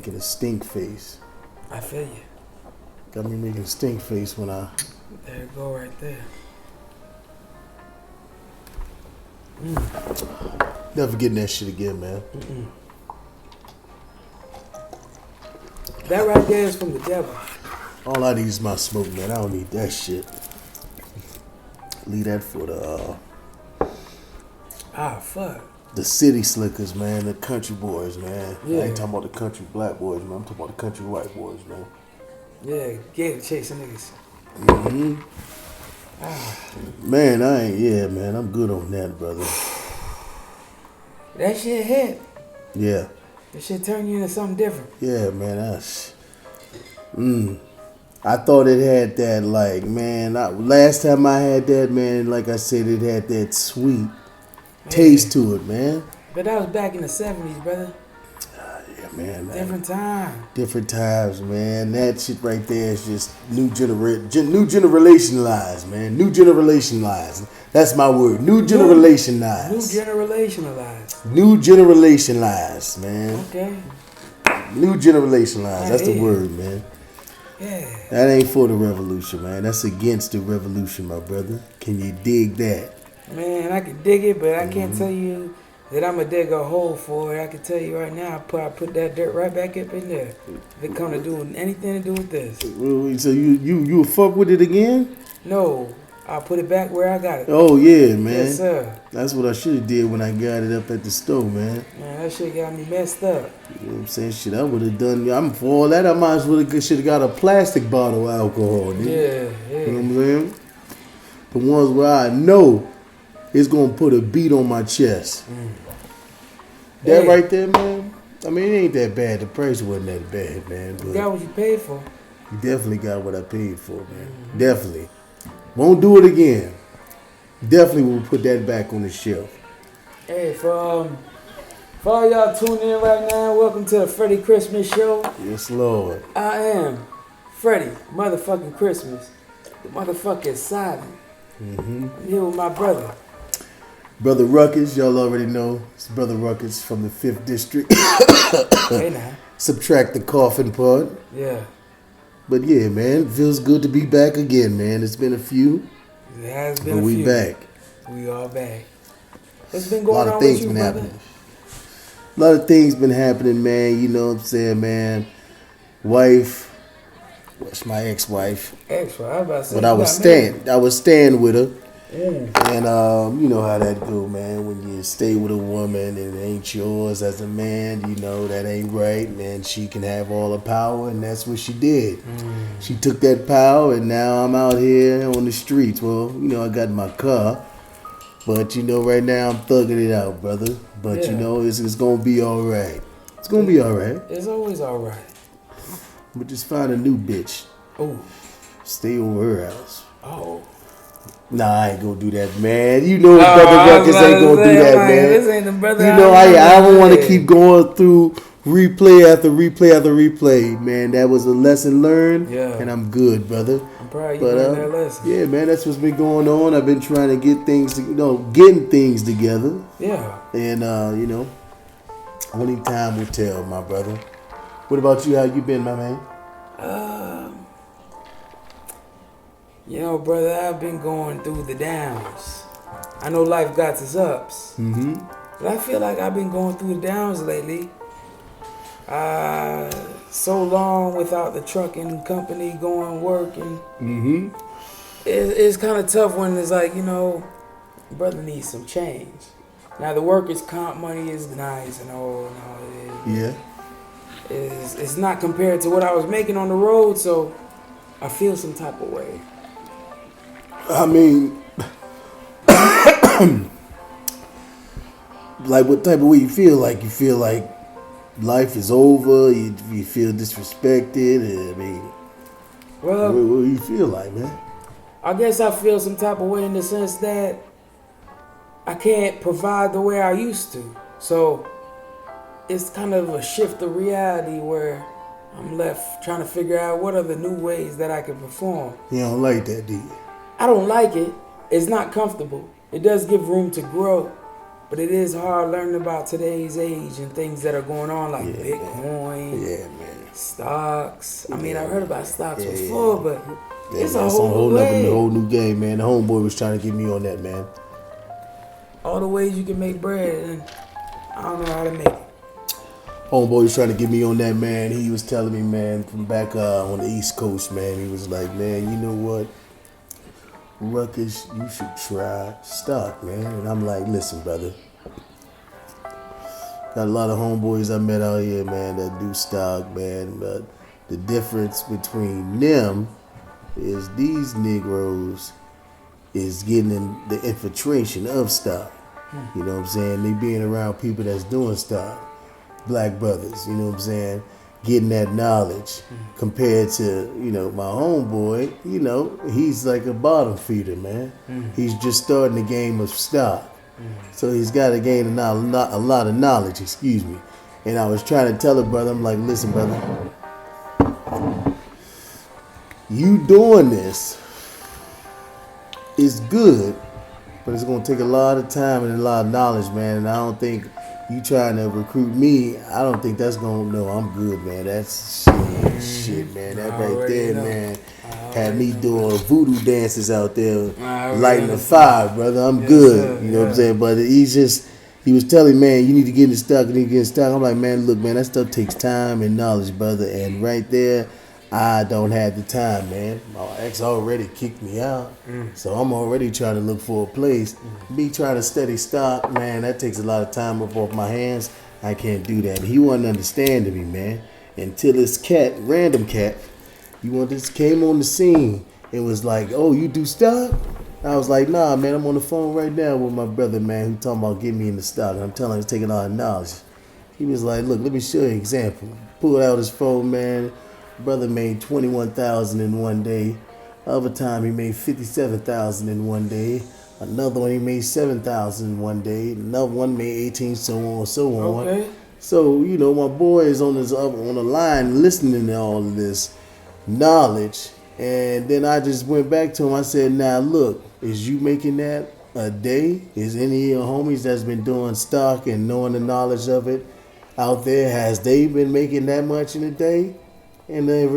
making a stink face. I feel you. Got me making a stink face when I... There you go right there. Never getting that shit again, man. That right there is from the devil. All I need is my smoke, man. I don't need that shit. Leave that for the Fuck. the city slickers, man. The country boys, man. Yeah. I ain't talking about the country black boys, man. I'm talking about the country white boys, man. Yeah, get chasing niggas. Man, man. I'm good on that, brother. That shit hit. Yeah. That shit turn you into something different. Yeah, man. That's... I thought it had that, like, man, last time I had that, man, like I said, it had that sweet taste to it, man. But that was back in the 70s, brother. Yeah, man. Different time. Different times, man. That shit right there is just new generation lies, man. New generation lies. That's my word. New generation lies. New generation lies. New generation lies, man. Okay. New generation lies. That's the word, man. Yeah. That ain't for the revolution, man. That's against the revolution, my brother. Can you dig that? Man, I can dig it, but I can't tell you that I'm going to dig a hole for it. I can tell you right now, I put that dirt right back up in there. If it come to doing anything to do with this. So you fuck with it again? No, I'll put it back where I got it. Oh, yeah, man. Yes, sir. That's what I should have did when I got it up at the store, man. Man, that shit got me messed up. You know what I'm saying? Shit, I would have done... I'm for all that, I might as well should have got a plastic bottle of alcohol, nigga. Yeah. You know what I'm saying? The ones where I know it's going to put a beat on my chest. That right there, man, I mean, it ain't that bad. The price wasn't that bad, man. But you got what you paid for. you definitely got what I paid for, man. Definitely. Won't do it again. Definitely will put that back on the shelf. Hey, for all y'all tuning in right now, welcome to the Freddy Christmas show. Yes, Lord. I am Freddy, motherfucking Christmas. The motherfucking silent. I'm here with my brother. Brother Ruckus, y'all already know. It's Brother Ruckus from the 5th District. Hey, now. Subtract the coughing part. Yeah. But yeah, man, feels good to be back again, man. It's been a few. It has been but we back. We all back. What's been going on A lot of things with you, been brother? happening. A lot of things been happening, man. You know what I'm saying, man. Wife. That's my ex-wife. Ex-wife, I was about to say. But I was staying with her. And you know how that go, man. When you stay with a woman and it ain't yours as a man, you know that ain't right, man. She can have all the power, and that's what she did. She took that power, and now I'm out here on the streets. Well, you know, I got my car, but you know, right now I'm thugging it out, brother. But you know, it's gonna be all right. It's gonna be all right. It's always all right. But just find a new bitch. Oh. Stay over her house. Oh. Nah, I ain't gonna do that, man. You know, Brother Ruckus ain't gonna do that, man. This ain't the brother. You know, I don't want to keep going through replay after replay after replay, man. That was a lesson learned, and I'm good, brother. I'm proud you learned that lesson. Yeah, man, that's what's been going on. I've been trying to get things, getting things together. Yeah. And you know, only time will tell, my brother. What about you? How you been, my man? You know, brother, I've been going through the downs. I know life got its ups. But I feel like I've been going through the downs lately. So long without the trucking company going working. It's kind of tough when it's like, you know, brother needs some change. Now, the workers' comp money is nice and all. Yeah. It's not compared to what I was making on the road, so I feel some type of way. I mean, like what type of way you feel? Like you feel like life is over? You feel disrespected? I mean, well, what do you feel like, man? I guess I feel some type of way in the sense that I can't provide the way I used to. So it's kind of a shift of reality where I'm left trying to figure out what are the new ways that I can perform. You don't like that, do you? I don't like it. It's not comfortable. It does give room to grow. But it is hard learning about today's age and things that are going on, like Bitcoin, man. stocks. I mean, Yeah, I heard about stocks yeah, before, but it's a that's whole way. whole new game, man. The homeboy was trying to get me on that, man. All the ways you can make bread, and I don't know how to make it. Homeboy was trying to get me on that, man. He was telling me, man, from back on the East Coast, man. He was like, man, you know what? Ruckus, you should try stock, man. And I'm like, listen, brother. Got a lot of homeboys I met out here, man, that do stock, man. But the difference between them is these Negroes is getting in the infiltration of stock. You know what I'm saying? They being around people that's doing stock. Black brothers, you know what I'm saying? Getting that knowledge compared to, you know, my homeboy, you know, he's like a bottom feeder, man. He's just starting the game of stock. So he's got to gain a lot of knowledge, excuse me. And I was trying to tell the brother, I'm like, listen, brother, you doing this is good, but it's going to take a lot of time and a lot of knowledge, man. And I don't think you trying to recruit me, I don't think that's going to, no, I'm good, man. That's shit, man. That right there, man, had me doing voodoo dances out there, lighting the fire, brother. I'm good, you know what I'm saying? But he was telling, man, you need to get in stock, you need to get in stock. I'm like, man, look, man, that stuff takes time and knowledge, brother. And right there, I don't have the time, man. My ex already kicked me out, so I'm already trying to look for a place. Me trying to study stock, man, that takes a lot of time up off my hands. I can't do that. He wasn't understanding me, man, until this random cat, came on the scene and was like, oh, you do stock? I was like, nah, man, I'm on the phone right now with my brother, man, who talking about getting me in the stock. And I'm telling him it's taking a lot of knowledge. He was like, look, let me show you an example. Pulled out his phone, man. Brother made $21,000 in one day. Other time he made $57,000 in one day. Another one he made $7,000 in one day. Another one made $18,000, so on and so on. Okay. So you know, my boy is on the line listening to all of this knowledge, and then I just went back to him. I said, "Now look, is you making that a day? Is any of your homies that's been doing stock and knowing the knowledge of it out there, has they been making that much in a day?" And the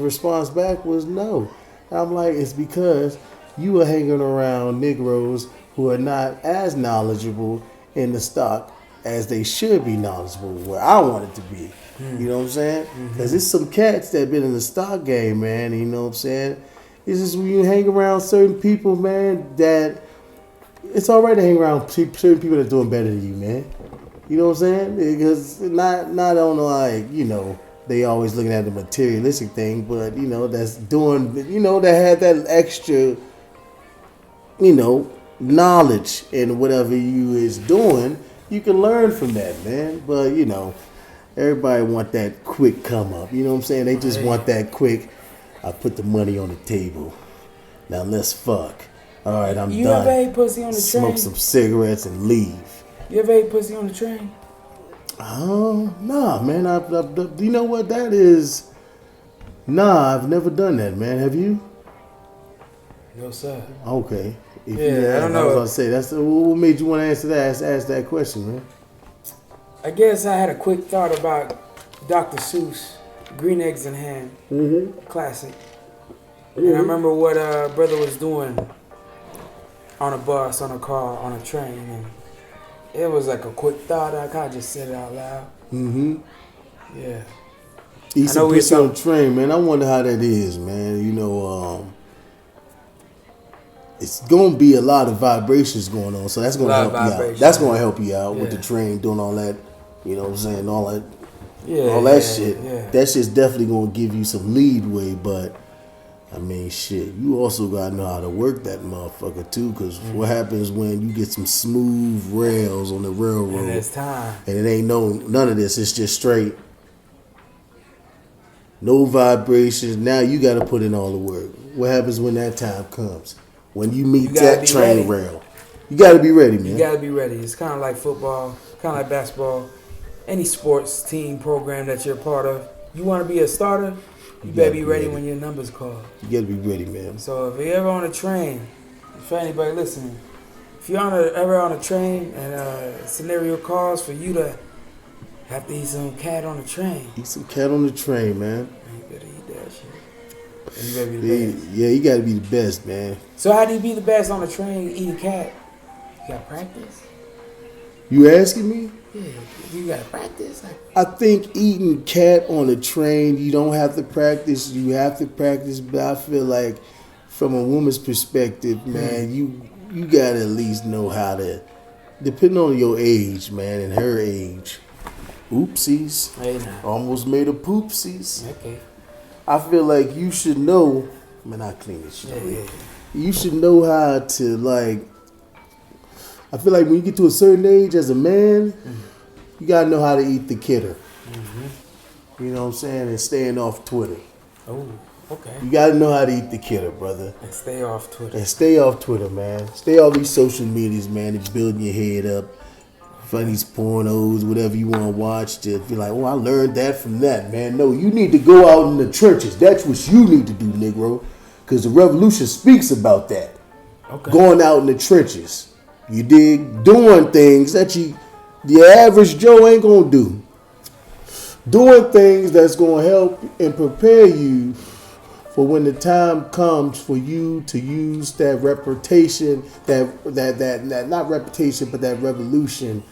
response back was no. I'm like, it's because you are hanging around Negroes who are not as knowledgeable in the stock as they should be knowledgeable where I want it to be. You know what I'm saying? Because there's some cats that been in the stock game, man. You know what I'm saying? It's just when you hang around certain people, man, that it's all right to hang around certain people that's doing better than you, man. You know what I'm saying? Because not on like, you know, they always looking at the materialistic thing, but, you know, that's doing, you know, that had that extra, you know, knowledge in whatever you is doing, you can learn from that, man. But, you know, everybody want that quick come up. You know what I'm saying? They just want that quick, I put the money on the table. Now let's fuck. All right, I'm done. You ever ate pussy on the train? Smoke some cigarettes and leave. You ever ate pussy on the train? Nah, man. You know what that is? Nah, I've never done that, man. Have you? No, sir. Okay. If I don't know. I was gonna say that's what made you want to answer that. Ask that question, man. I guess I had a quick thought about Dr. Seuss, Green Eggs and Ham, classic. And I remember what brother was doing on a bus, on a car, on a train, and it was like a quick thought. I kind of just said it out loud. Yeah. Eat some pussy on the train, man. I wonder how that is, man. You know, it's gonna be a lot of vibrations going on, so that's gonna help you out. That's gonna help you out with the train doing all that. You know what I'm saying? All that, all that shit. Yeah. That shit's definitely gonna give you some leadway, but I mean, shit. You also gotta know how to work that motherfucker too, because what happens when you get some smooth rails on the railroad? And it's time. And it ain't none of this. It's just straight. No vibrations. Now you got to put in all the work. What happens when that time comes? When you meet that train rail. You got to be ready, man. You got to be ready. It's kind of like football, kind of like basketball. Any sports team program that you're part of. You want to be a starter, you better be ready when your number's called. You got to be ready, man. So if you're ever on a train, for anybody listening, if you're ever on a train and scenario calls for you to have to eat some cat on the train. Eat some cat on the train, man. You better eat that shit. And you better be the best. Yeah, you gotta be the best, man. So how do you be the best on the train eating cat? You got practice? You asking me? Yeah, you got to practice. I think eating cat on a train, you don't have to practice. You have to practice, but I feel like from a woman's perspective, man, you gotta at least know how to, depending on your age, man, and her age. Oopsies. Hey, nah. Almost made a poopsies. Okay. I feel like you should know, man, I clean this shit. Yeah. You should know how to, like, I feel like when you get to a certain age as a man, you gotta know how to eat the kidder. Mm-hmm. You know what I'm saying? And staying off Twitter. Oh, okay. You gotta know how to eat the kidder, brother. And stay off Twitter. And stay off Twitter, man. Stay off these social medias, man. It's building your head up. Funnies, pornos, whatever you want to watch. To be like, oh, I learned that from that, man. No, you need to go out in the churches. That's what you need to do, Negro. Because the revolution speaks about that. Okay. Going out in the trenches. You dig? Doing things that the average Joe ain't gonna do. Doing things that's gonna help and prepare you for when the time comes for you to use that reputation, that not reputation, but that revolution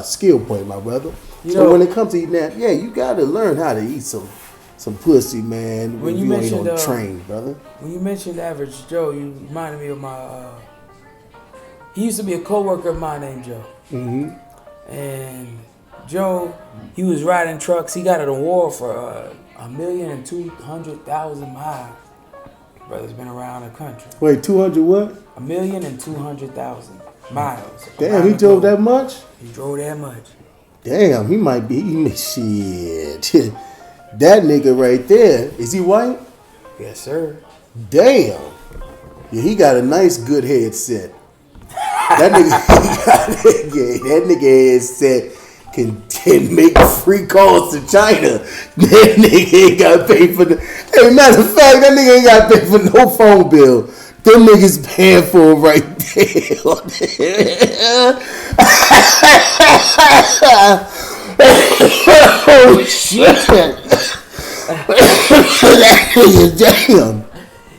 skill point, my brother. So when it comes to eating that, yeah, you gotta learn how to eat some pussy, man. When you mentioned on train, brother. When you mentioned average Joe, you reminded me of my. He used to be a coworker of mine named Joe. Mm-hmm. And Joe, he was riding trucks. He got an award for 1,200,000 miles. Brother's been around the country. Wait, 200 what? 1,200,000 miles. Damn, he drove that much? He drove that much. Damn, he might be. Shit. That nigga right there, is he white? Yes, sir. Damn. Yeah, he got a nice, good headset. That nigga headset can make free calls to China. That nigga ain't got to pay for the. Hey, matter of fact, that nigga ain't got to pay for no phone bill. Them niggas paying for it right there. Oh shit! That nigga, damn.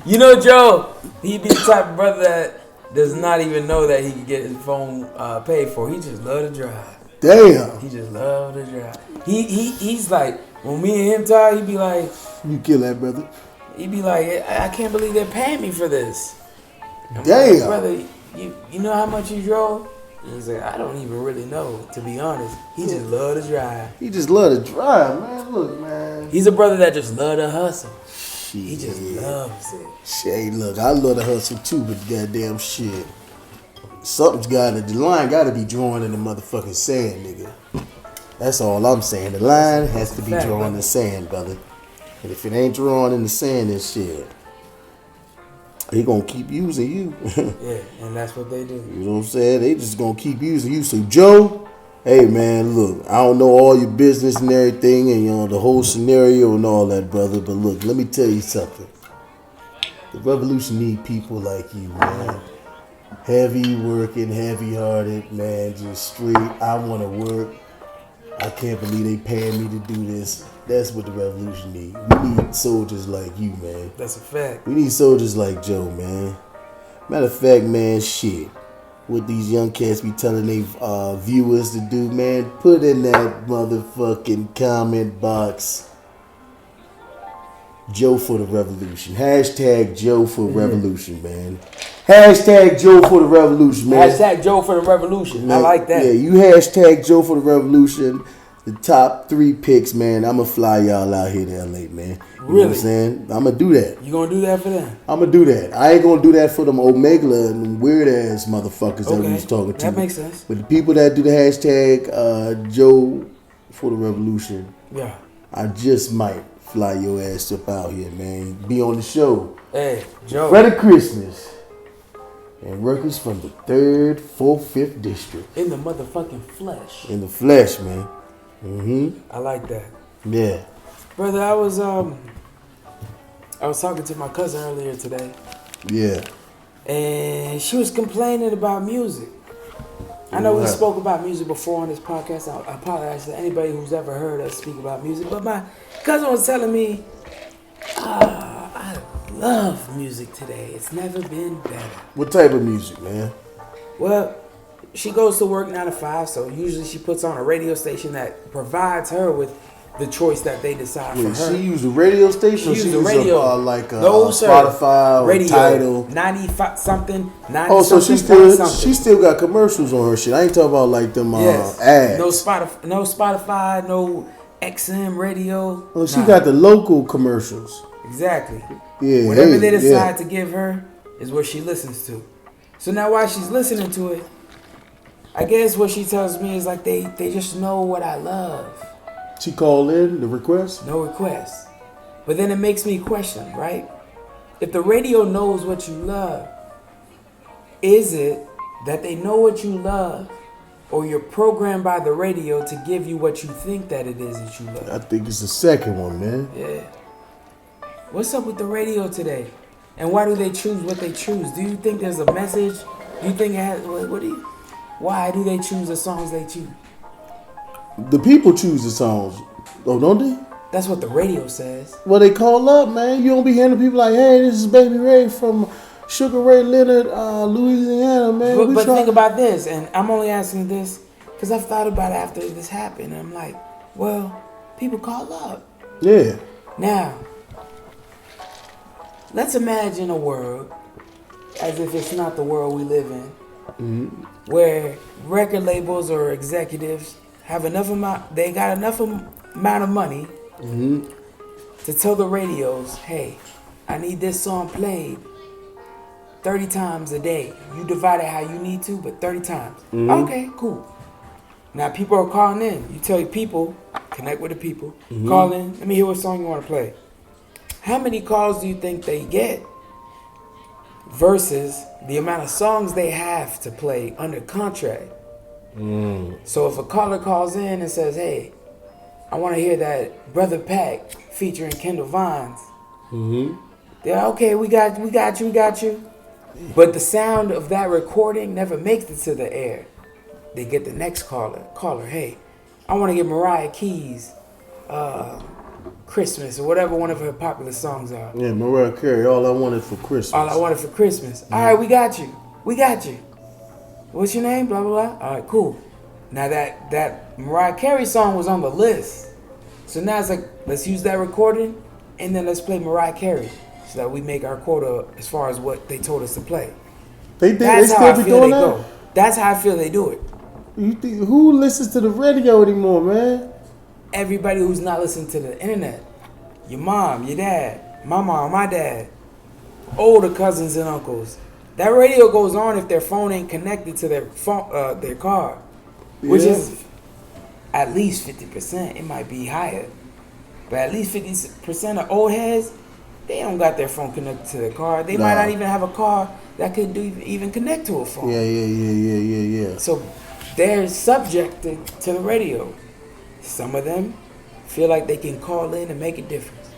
You know, Joe, he be the type of brother that does not even know that he can get his phone paid for. He just love to drive. Damn. He just love to drive. He's like, when me and him talk, he be like, you kill that brother. He be like, I can't believe they're paying me for this. Damn. Like, brother, you know how much you drove? He's like, I don't even really know, to be honest. He just love to drive. He just love to drive, man. Look, man. He's a brother that just love to hustle. Shit. He just loves it. Shit, look, I love to hustle too, but goddamn shit. The line gotta be drawn in the motherfucking sand, nigga. That's all I'm saying. The line has to be drawn in the sand, brother. And if it ain't drawn in the sand, then shit, they gonna keep using you. Yeah, and that's what they do. You know what I'm saying? They just gonna keep using you. So Joe, hey man, look, I don't know all your business and everything and you know the whole scenario and all that, brother, but look, let me tell you something. The revolution need people like you, man. Heavy working, heavy hearted, man, just straight. I wanna work. I can't believe they paying me to do this. That's what the revolution need. We need soldiers like you, man. That's a fact. We need soldiers like Joe, man. Matter of fact, man, shit. What these young cats be telling their viewers to do, man, put in that motherfucking comment box. Joe for the revolution. Hashtag Joe for revolution, man. Hashtag Joe for the revolution, man. Hashtag Joe for the revolution. Man, I like that. Yeah, you hashtag Joe for the revolution. The top 3 picks, man. I'm going to fly y'all out here to LA, man. You know what I'm saying? I'm going to do that. You going to do that for them? I'm going to do that. I ain't going to do that for them Omega and them weird-ass motherfuckers that we was talking to. That makes sense. But the people that do the hashtag Joe for the revolution, yeah, I just might fly your ass up out here, man. Be on the show. Hey, Joe. Freddy Christmas. And Ruckus from the 3rd, 4th, 5th district. In the motherfucking flesh. In the flesh, man. Mm-hmm. I like that. Yeah. Brother, I was talking to my cousin earlier today. Yeah. and she was complaining about music. I know we spoke about music before on this podcast. I apologize to anybody who's ever heard us speak about music, but my cousin was telling me, I love music today. It's never been better. What type of music, man? Well, she goes to work 9 to 5, so usually she puts on a radio station that provides her with the choice that they decide for her. She used a radio station. She used a radio, like no, Spotify or radio, Tidal. 90 something. Oh, so she still got commercials on her shit. I ain't talking about like them ads. No Spotify, no XM radio. Oh, she got the local commercials. Exactly. Yeah. Whatever they decide to give her is what she listens to. So now while she's listening to it, I guess what she tells me is like they just know what I love. She called in the request? No request. But then it makes me question, right? If the radio knows what you love, is it that they know what you love, or you're programmed by the radio to give you what you think that it is that you love? I think it's the second one, man. Yeah. What's up with the radio today? And why do they choose what they choose? Do you think there's a message? Do you think it has, why do they choose the songs they choose? The people choose the songs. Oh, don't they? That's what the radio says. Well, they call up, man. You don't be hearing the people like, hey, this is Baby Ray from Sugar Ray Leonard, Louisiana, man. But think about this, and I'm only asking this because I've thought about it after this happened. And I'm like, well, people call up. Yeah. Now, let's imagine a world as if it's not the world we live in, where record labels or executives have enough amount, they got enough amount of money to tell the radios, hey, I need this song played 30 times a day. You divide it how you need to, but 30 times. Okay, cool. Now people are calling in. You tell your people, connect with the people, call in, let me hear what song you want to play. How many calls do you think they get versus the amount of songs they have to play under contract? So if a caller calls in and says, hey, I want to hear that Brother Pack featuring Kendall Vines. They're okay, we got you. But the sound of that recording never makes it to the air. They get the next caller, hey, I want to get Mariah Keys, Christmas, or whatever one of her popular songs are. Yeah, Mariah Carey, All I Wanted for Christmas. All I Wanted for Christmas. All right, we got you. What's your name? Blah, blah, blah. All right, cool. Now that Mariah Carey song was on the list. So now it's like, let's use that recording and then let's play Mariah Carey so that we make our quota as far as what they told us to play. That's how I feel they go. That's how I feel they do it. You think, who listens to the radio anymore, man? Everybody who's not listening to the internet. Your mom, your dad, my mom, my dad, older cousins and uncles. That radio goes on if their phone ain't connected to their phone, their car, which is at least 50%. It might be higher, but at least 50% of old heads, they don't got their phone connected to their car. They might not even have a car that could even connect to a phone. Yeah. So they're subjected to the radio. Some of them feel like they can call in and make a difference,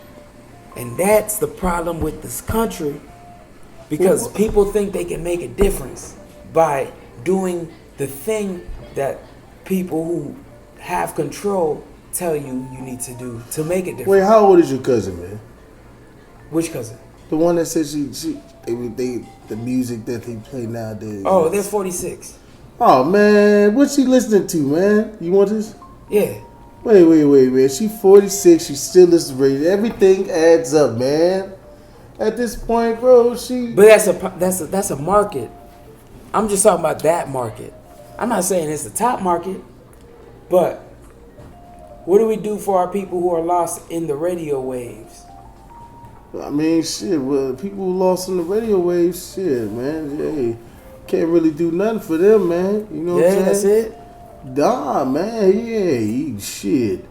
and that's the problem with this country. Because people think they can make a difference by doing the thing that people who have control tell you need to do to make a difference. Wait, how old is your cousin, man? Which cousin? The one that said the music that they play nowadays. Oh, they're 46. Oh, man. What's she listening to, man? You want this? Yeah. Wait, man. She 46. She still listens to radio. Everything adds up, man. At this point, bro, But that's a market. I'm just talking about that market. I'm not saying it's the top market, but what do we do for our people who are lost in the radio waves? I mean, shit. Well, people who lost in the radio waves, shit, man. Hey, can't really do nothing for them, man. You know what I'm saying? That's it. Nah, man. Yeah, shit.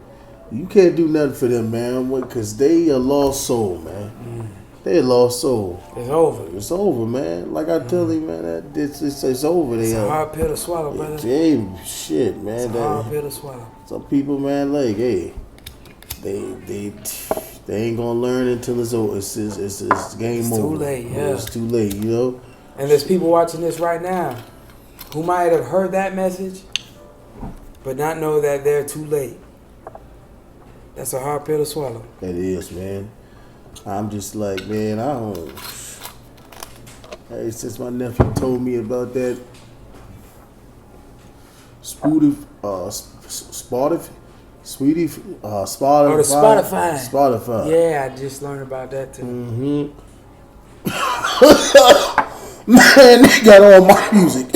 You can't do nothing for them, man, because they a lost soul, man. They lost soul. It's over. It's over, man. Like I tell you, man, it's over. It's a hard pill to swallow, brother. Shit, man. It's a hard pill to swallow. Some people, man, like, hey, they ain't gonna learn until it's over. It's game over. It's too late, yeah. It's too late, you know. And there's people watching this right now who might have heard that message, but not know that they're too late. That's a hard pill to swallow. It is, man. I'm just like, man, I don't. Hey, since my nephew told me about that Spotify. Yeah, I just learned about that too. Mm-hmm. Man, they got all my music.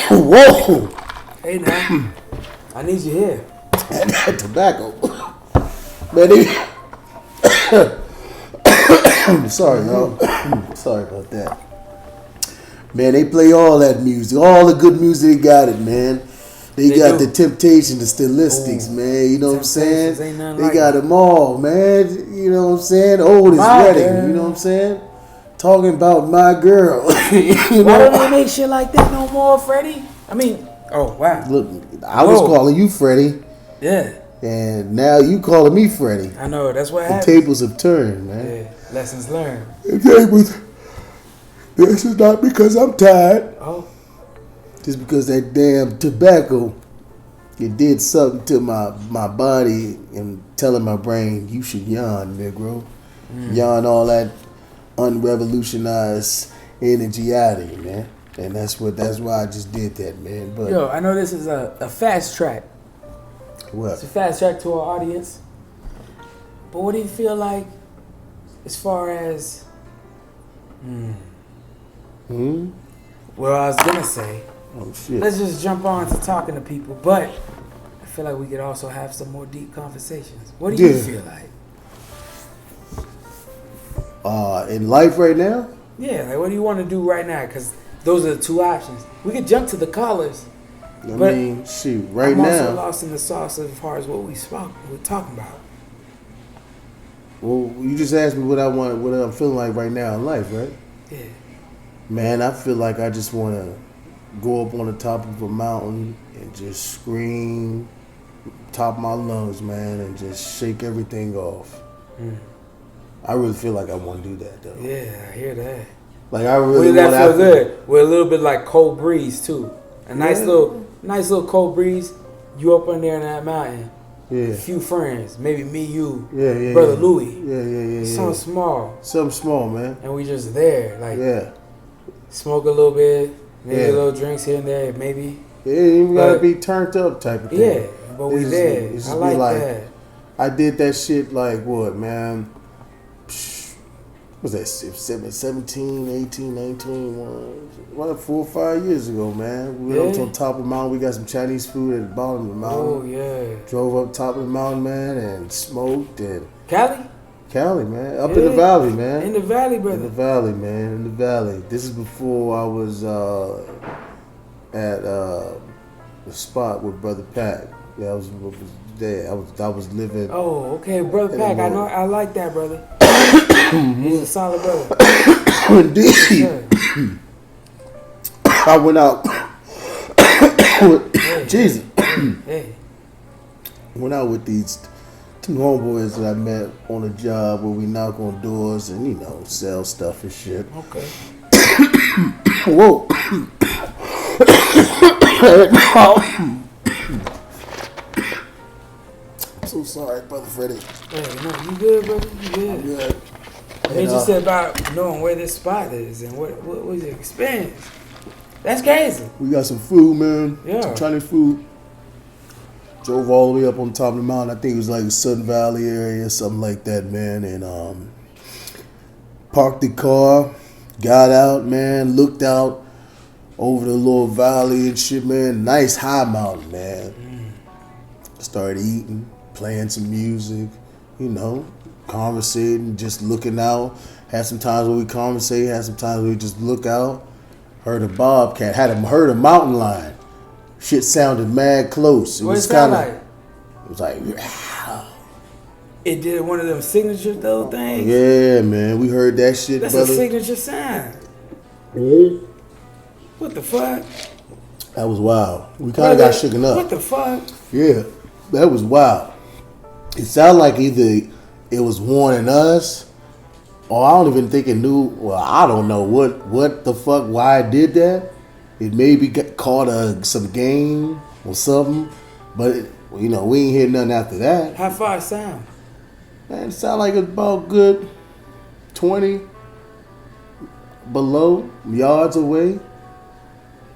Whoa! Hey now, I need you here. And that tobacco, man. Sorry, y'all. Sorry about that. Man, they play all that music, all the good music. They got it, man. They got the Temptation, the Stylistics, man. You know what I'm saying? They got them all, man. You know what I'm saying? Old is ready. You know what I'm saying? Talking about my girl. You know? Why don't they make shit like that no more, Freddy? I mean, oh wow. Look, I was calling you Freddy. Yeah. And now you calling me Freddy. I know, that's what happened. The tables have turned, man. Yeah, lessons learned. This is not because I'm tired. Oh. Just because that damn tobacco, it did something to my body and telling my brain, you should yawn, Negro. Yawn all that unrevolutionized energy out of you, man. And that's why I just did that, man. But yo, I know this is a fast track. What? It's a fast track to our audience. But what do you feel like as far as well, I was gonna say, oh shit. Let's just jump on to talking to people, but I feel like we could also have some more deep conversations. What do you feel like? In life right now? Yeah, like what do you want to do right now? Because those are the two options. We could jump to the callers. I mean, shoot, right now. I'm also lost in the sauce as far as what we're talking about. Well, you just asked me what I'm feeling like right now in life, right? Yeah. Man, I feel like I just want to go up on the top of a mountain and just scream top of my lungs, man, and just shake everything off. I really feel like I want to do that, though. Yeah, I hear that. Like I really want that feel good. With a little bit like cold breeze too. A nice little cold breeze. You up on there in that mountain. Yeah. A few friends, maybe me, you, yeah, brother Louie. Yeah. Something small. Something small, man. And we just there, like smoke a little bit, maybe a little drinks here and there, maybe. Yeah, you gotta be turned up type of thing. Yeah, but we there. I like that. I did that shit like what, man? What was that 17, 18, 19, what, 4 or 5 years ago, man. We went up to the top of the mountain. We got some Chinese food at the bottom of the mountain. Oh, yeah. Drove up top of the mountain, man, and smoked. And Cali, man. Up in the valley, man. In the valley, brother. In the valley, man. In the valley. This is before I was at the spot with Brother Pac. Yeah, I was there. I was living. Oh, okay. Brother Pac. I know. I like that, brother. He's a solid brother. Indeed. I went out with Jesus. Went out with these two homeboys that I met on a job where we knock on doors and sell stuff and shit. Okay. Whoa. I'm so sorry, Brother Freddy. Hey, no, you good, brother? You good? I'm good. And you said about knowing where this spot is and what was your experience. That's crazy. We got some food, man. Yeah. Some Chinese food. Drove all the way up on top of the mountain. I think it was like Sun Valley area, something like that, man. And parked the car, got out, man, looked out over the little valley and shit, man. Nice high mountain, man. Started eating, playing some music, conversating, just looking out. Had some times where we conversate, had some times where we just look out. Heard a bobcat, heard a mountain lion. Shit sounded mad close. What was kind of like? It was like, it did one of them signature though things. Yeah, man, we heard that shit. That's brother. A signature sign. What the fuck? That was wild. We kind of got shooken up. What the fuck? Yeah, that was wild. It sounded like either it was warning us, or I don't even think it knew. Well, I don't know what the fuck, why it did that. It maybe caught some game or something, but we ain't hear nothing after that. How far it sound? Man, it sounded like it's about good 20 below yards away.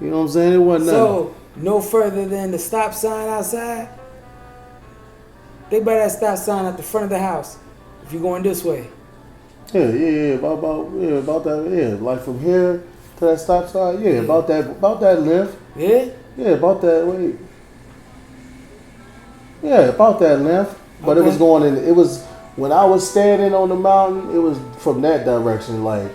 You know what I'm saying? It wasn't nothing. So no further than the stop sign outside. They by that stop sign at the front of the house. If you're going this way. Yeah, about that, like from here to that stop sign, about that length. Yeah? Yeah, about that way. Yeah, about that length. But Okay. it was when I was standing on the mountain, it was from that direction, Let's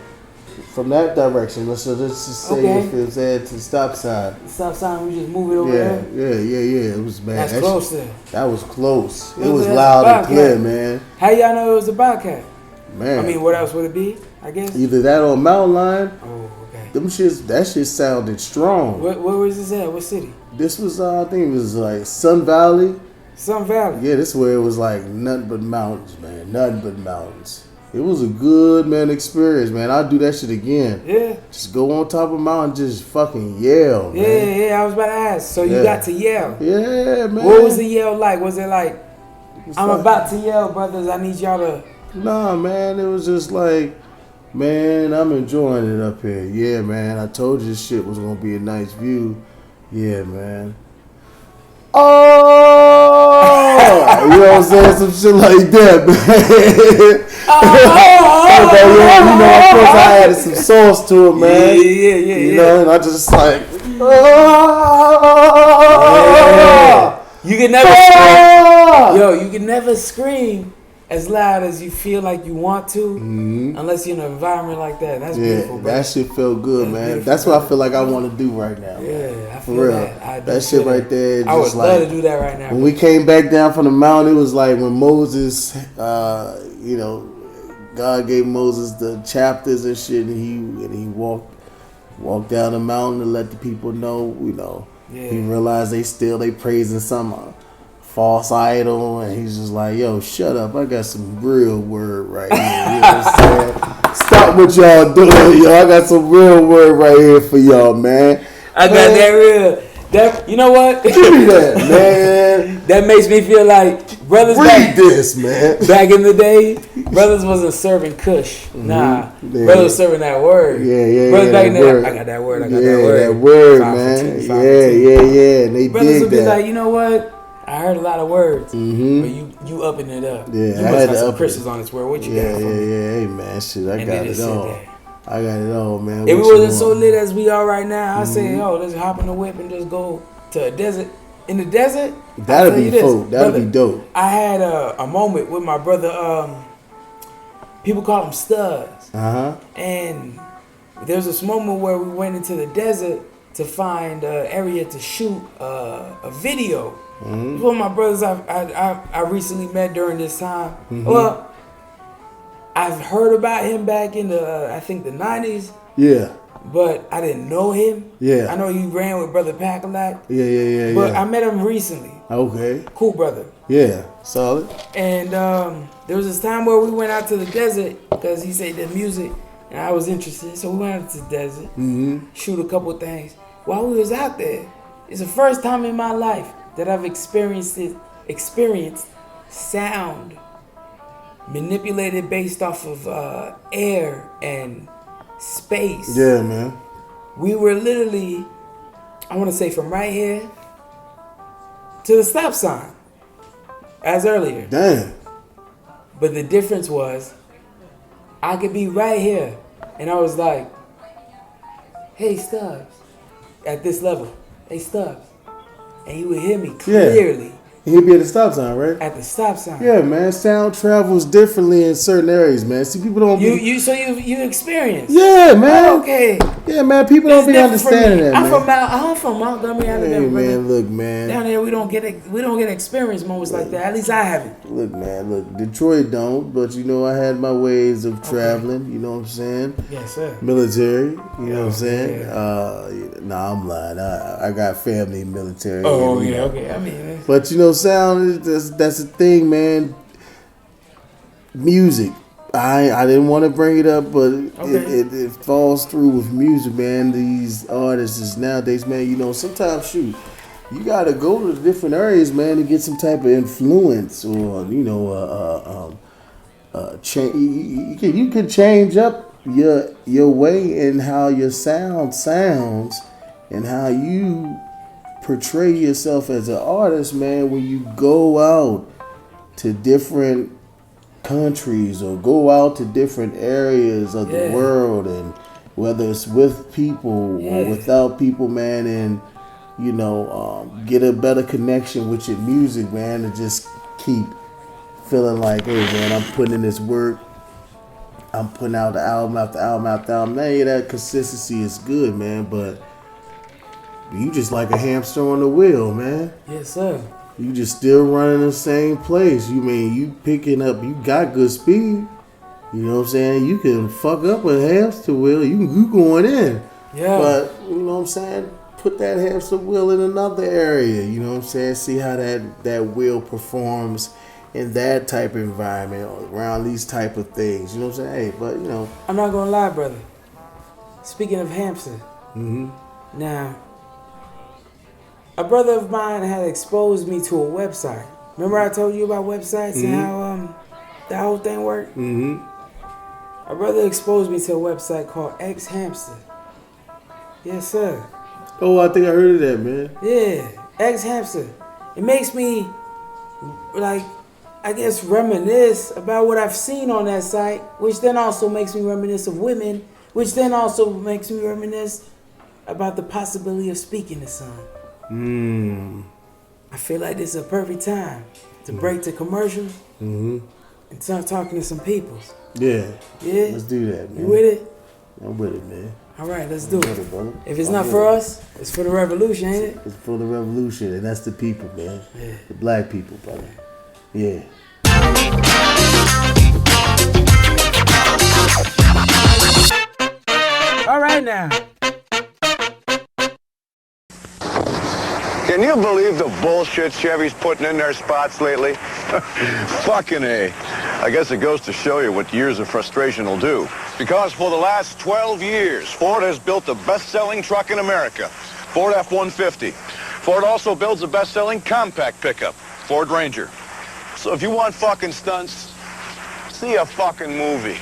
just say if it was at the stop sign. The stop sign, we just move it over there. Yeah. It was, man. That's close there. That was close. It Well, was that's loud and Bobcat. clear, man. How y'all know it was a Bobcat? Man. I mean, what else would it be? I guess. Either that or mountain lion. Oh, okay. That shit sounded strong. Where was this at? What city? This was, I think it was like Sun Valley. Sun Valley. Yeah, this is where it was like nothing but mountains, man. Nothing but mountains. It was a good, man, experience, man. I'd do that shit again. Yeah. Just go on top of a mountain, just fucking yell, man. Yeah. I was about to ask. So you got to yell. Yeah, man. What was the yell like? Was it like, I'm about to yell, brothers, I need y'all to... Nah, man. It was just like, man, I'm enjoying it up here. Yeah, man. I told you this shit was going to be a nice view. Yeah, man. Oh! You know what I'm saying? Some shit like that, man. Of course I added some sauce to it, man. Yeah. You know, and I just like, You can never scream. Yo, you can never scream as loud as you feel like you want to, unless you're in an environment like that. That's beautiful, bro. that shit felt good, man. That's what I feel like I want to do right now. Yeah, I feel for real. that Shit right there. Just I would like, love to do that right now. When we came back down from the mountain, it was like when Moses, God gave Moses the chapters and shit, and he walked down the mountain to let the people know, he realized they praising some false idol, and he's just like, yo, shut up, I got some real word right here. You know what I'm saying? Stop what y'all doing, yo. I got some real word right here for y'all, man. I got that real. That, you know what? Give me that, man. That makes me feel like brothers Read this, man. back in the day, brothers wasn't serving Kush. Nah. Brothers was serving that word. Yeah. Brothers back in the word. day, I got that word, that word, Five for man. two, 5 for two. Yeah. And they Brothers dig would be that. like, you know what? I heard a lot of words, but you upping it up. Yeah, you I must had have to some up Christians it. on this word. What you Yeah. got for me? Hey, man, shit, I And got they it just sit all. there. I got it all, man. If we What you wasn't so want? lit as we are right now, I say, yo, let's hop in the whip and just go to a desert. In the desert, That'd I'll tell be you this, dope. That'd brother, be dope. I had a moment with my brother. People call him Studs. And there was this moment where we went into the desert to find an area to shoot a video. It was one of my brothers I recently met during this time. Well, I've heard about him back in the I think the 90s. Yeah. But I didn't know him. Yeah. I know he ran with Brother Pack a lot. Yeah. But I met him recently. Okay. Cool brother. Yeah. Solid. And there was this time where we went out to the desert because he said the music, and I was interested. So we went out to the desert, shoot a couple of things. While we was out there, it's the first time in my life that I've experienced sound manipulated based off of air and space. Yeah, man. We were literally, I want to say from right here to the stop sign, as earlier. Damn. But the difference was, I could be right here, and I was like, hey, Stubbs, at this level, hey, Stubbs. And he would hear me clearly. He'd be at the stop sign, right? At the stop sign. Yeah, man. Sound travels differently in certain areas, man. See, people don't. You experienced. Yeah, man. Oh, okay. Yeah, man. People don't be understanding that, I'm man. from Montgomery, Alabama. Hey, man. Look, man. Down there, we don't get experience moments like that. At least I haven't. Look, man. Look, Detroit don't, but I had my ways of traveling. You know what I'm saying? Yes, sir. Military. You know what I'm saying? Yeah. Nah, I'm lying. I got family in military. Oh, yeah. Okay. I mean, but sound that's the thing, man. Music. I didn't want to bring it up, but it falls through with music, man. These artists nowadays, man. You know, sometimes shoot, you gotta go to different areas, man, to get some type of influence, or change. You can change up your way and how your sound sounds, and how you portray yourself as an artist, man. When you go out to different countries or go out to different areas of the world, and whether it's with people or without people, man, and get a better connection with your music, man, and just keep feeling like, hey, man, I'm putting in this work, I'm putting out the album after album after album. Man, that consistency is good, man, but you just like a hamster on the wheel, man. Yes, sir. You just still running the same place. You picking up, you got good speed. You know what I'm saying? You can fuck up a hamster wheel. You going in. Yeah. But, you know what I'm saying? Put that hamster wheel in another area. You know what I'm saying? See how that wheel performs in that type of environment, around these type of things. You know what I'm saying? Hey, but, I'm not going to lie, brother. Speaking of hamster. Now, a brother of mine had exposed me to a website. Remember I told you about websites and how that whole thing worked? A brother exposed me to a website called X Hamster. Yes, sir. Oh, I think I heard of that, man. Yeah, X Hamster. It makes me, I guess, reminisce about what I've seen on that site, which then also makes me reminisce of women, which then also makes me reminisce about the possibility of speaking to some. I feel like this is a perfect time to break the commercials and start talking to some people. Yeah. Yeah? Let's do that, man. You with it? I'm with it, man. All right, let's do it. Brother. If it's not for us, it's for the revolution, ain't it? It's for the revolution, and that's the people, man. Yeah. The black people, brother. Yeah. All right now. Can you believe the bullshit Chevy's putting in their spots lately? Fucking A. I guess it goes to show you what years of frustration will do. Because for the last 12 years, Ford has built the best-selling truck in America, Ford F-150. Ford also builds the best-selling compact pickup, Ford Ranger. So if you want fucking stunts, see a fucking movie.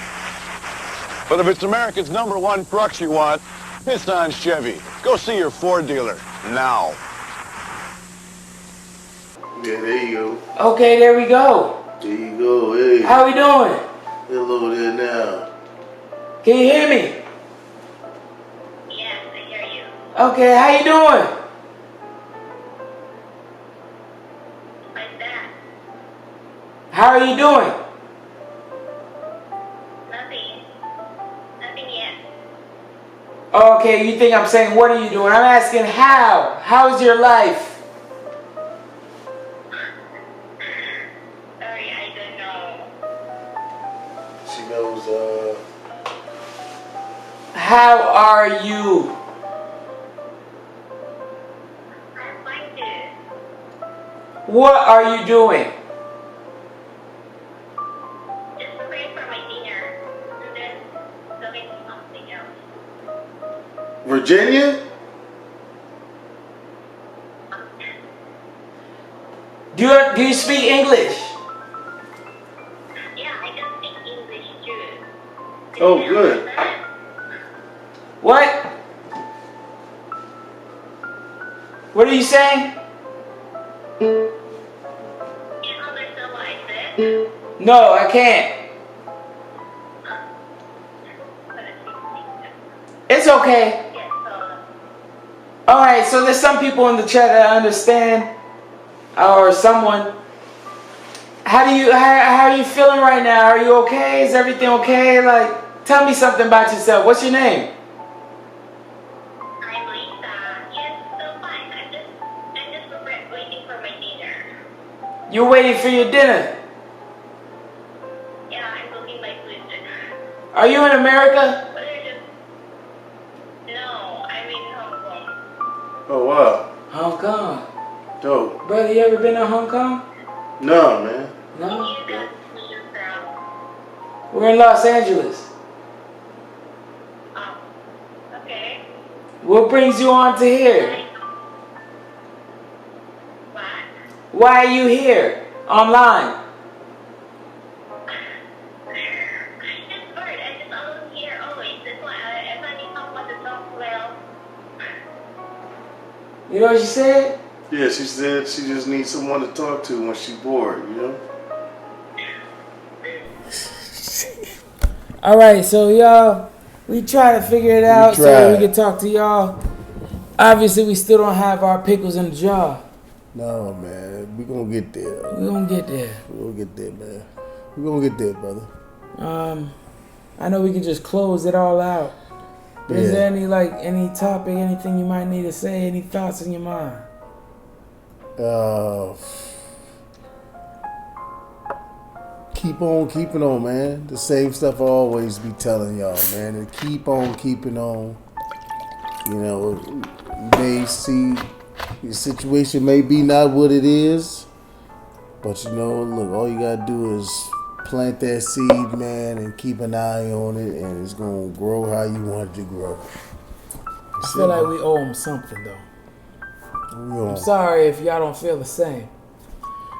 But if it's America's #1 trucks you want, it's on Chevy. Go see your Ford dealer now. Yeah, there you go. Okay, there we go. There you go. Hey. How we doing? Hello there now. Can you hear me? Yes, I hear you. Okay, how you doing? What's that? How are you doing? Nothing. Nothing yet. Okay, you think I'm saying what are you doing? I'm asking how. How's your life? Sorry, I don't know. She knows, How are you? I'm fine too. What are you doing? Just preparing for my dinner. And then going to something else. Virginia? Do you speak English? Yeah, I can speak English too. Oh, good. What? What are you saying? Do you understand what I said? No, I can't. It's okay. Yes, so Alright, so there's some people in the chat that understand, or someone. How are you feeling right now? Are you okay? Is everything okay? Like, tell me something about yourself. What's your name? I'm Lisa. Yes, so fine. I'm just waiting for my dinner. You're waiting for your dinner. Yeah, I'm cooking my food. Are you in America? But I just... No, I'm in Hong Kong. Oh, wow. Hong Kong. Dope. Brother, you ever been to Hong Kong? No, man. No? We're in Los Angeles. Oh, okay. What brings you on to here? What? Why are you here? Online? I just heard. I just always hear always. That's why if I need someone to talk well. You know what she said? Yeah, she said she just needs someone to talk to when she's bored, you know? Alright, so y'all, we try to figure it out so we can talk to y'all. Obviously, we still don't have our pickles in the jar. No, man. We gonna get there. We're gonna get there. We gonna get there, man. We gonna get there, brother. I know we can just close it all out. But is there any topic, anything you might need to say, any thoughts in your mind? Keep on keeping on, man. The same stuff I always be telling y'all, man. And keep on keeping on. You know, you may see your situation may be not what it is, but you know, look, all you gotta do is plant that seed, man, and keep an eye on it, and it's gonna grow how you want it to grow. I feel like we owe them something, though. I'm sorry if y'all don't feel the same,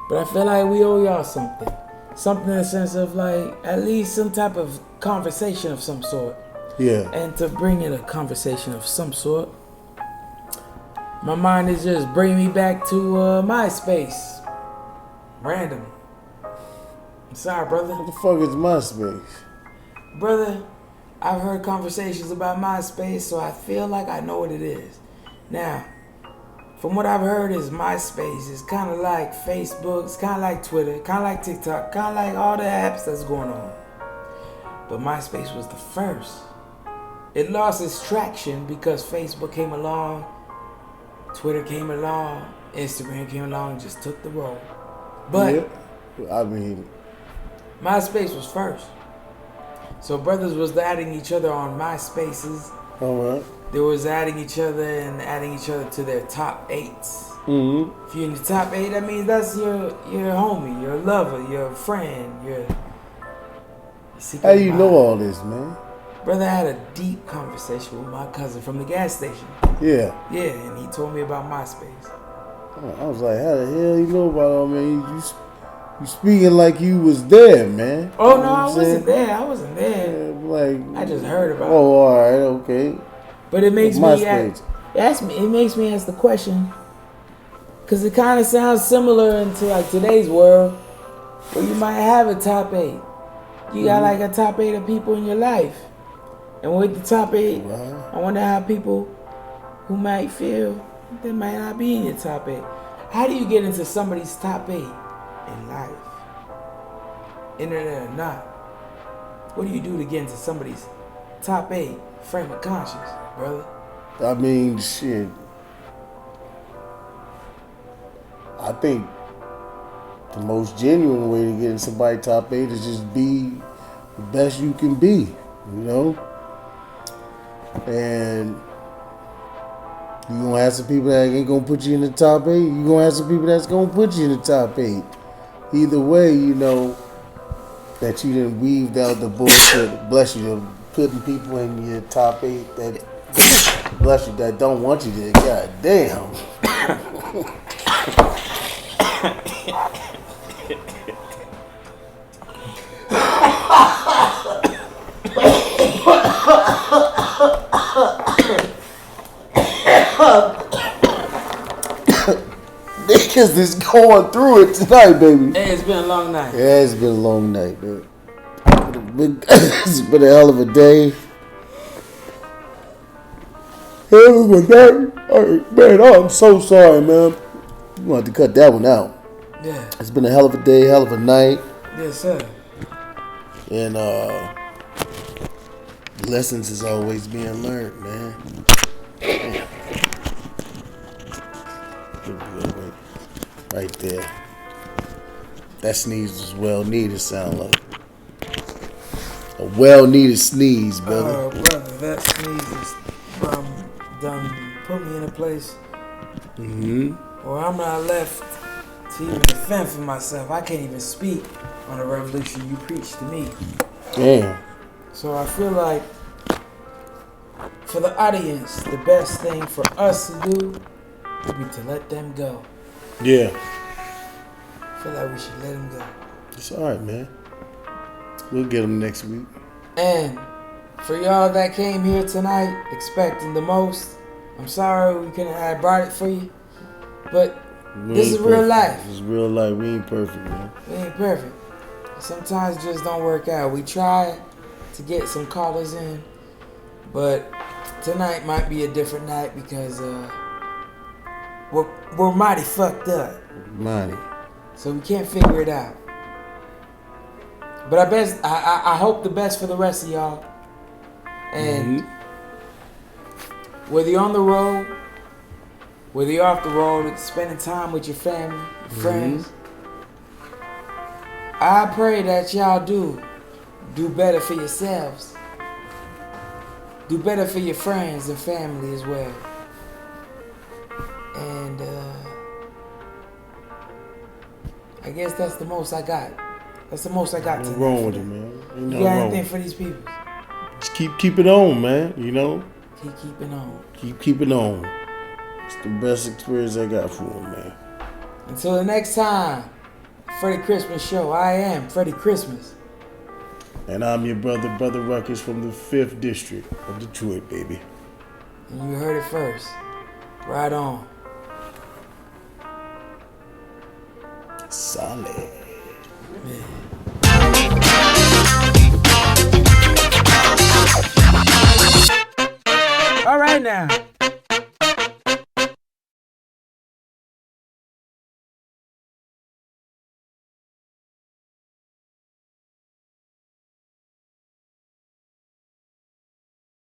but I feel like we owe y'all something. Something in the sense of like at least some type of conversation of some sort. Yeah. And to bring in a conversation of some sort, my mind is just bringing me back to MySpace. Random. I'm sorry, brother. What the fuck is MySpace? Brother, I've heard conversations about MySpace, so I feel like I know what it is. Now, from what I've heard is MySpace is kind of like Facebook, it's kind of like Twitter, kind of like TikTok, kind of like all the apps that's going on. But MySpace was the first. It lost its traction because Facebook came along, Twitter came along, Instagram came along and just took the role. But yeah. I mean, MySpace was first. So brothers was adding each other on MySpaces. All right. They was adding each other and adding each other to their top 8s. Mm-hmm. If you're in your top 8, that means that's your homie, your lover, your friend, your How do you know all this, man? Brother, I had a deep conversation with my cousin from the gas station. Yeah. Yeah, and he told me about MySpace. I was like, how the hell you know about all, man? You speaking like you was there, man. Oh, no, I wasn't there. I wasn't there. Yeah, like, I just heard about it. Oh, all right, okay. But it makes me it makes me ask the question, because it kind of sounds similar into like today's world, where you might have a top 8. You got like a top 8 of people in your life. And with the top 8, I wonder how people who might feel they might not be in your top 8. How do you get into somebody's top 8 in life? Internet or not? What do you do to get into somebody's top 8 frame of conscience, brother? I mean, shit. I think the most genuine way to get in somebody's top 8 is just be the best you can be, you know? And you gonna have some people that ain't gonna put you in the top 8. You gonna have some people that's gonna put you in the top 8. Either way, you know that you done weaved out the bullshit. Bless you, putting people in your top 8 that bless you that don't want you there. God damn. Niggas is going through it tonight, baby. Hey, it's been a long night. Yeah, it's been a long night, man. It's been a hell of a day. Hell of a day. Man, I'm so sorry, man. You want to cut that one out. Yeah. It's been a hell of a day, hell of a night. Yes, sir. And lessons is always being learned, man. Damn. Right there. That sneeze was well needed, sound like. A well needed sneeze, brother. Oh, brother, that sneeze is done put me in a place. or I'm not left to even defend for myself. I can't even speak on the revolution you preached to me. Damn. So I feel like for the audience, the best thing for us to do would be to let them go. Yeah. I feel like we should let them go. It's alright, man. We'll get them next week. And for y'all that came here tonight expecting the most, I'm sorry we couldn't have brought it for you. But this is real life. This is real life. We ain't perfect, man. We ain't perfect. Sometimes it just don't work out. We try to get some callers in, but tonight might be a different night because we're mighty fucked up. Mighty. So we can't figure it out. But I hope the best for the rest of y'all. And whether you're on the road, whether you're off the road, spending time with your family, your friends, I pray that y'all do better for yourselves. Do better for your friends and family as well. And I guess that's the most I got. That's the most I got tonight. What's wrong with it, man? Ain't You nothing got wrong. anything for these people? Just keep it on, man. You know? Keep keeping on. Keep it on. It's the best experience I got for him, man. Until the next time, Freddy Christmas Show. I am Freddy Christmas. And I'm your brother Ruckus from the 5th District of Detroit, baby. And you heard it first. Right on. Solid. Man.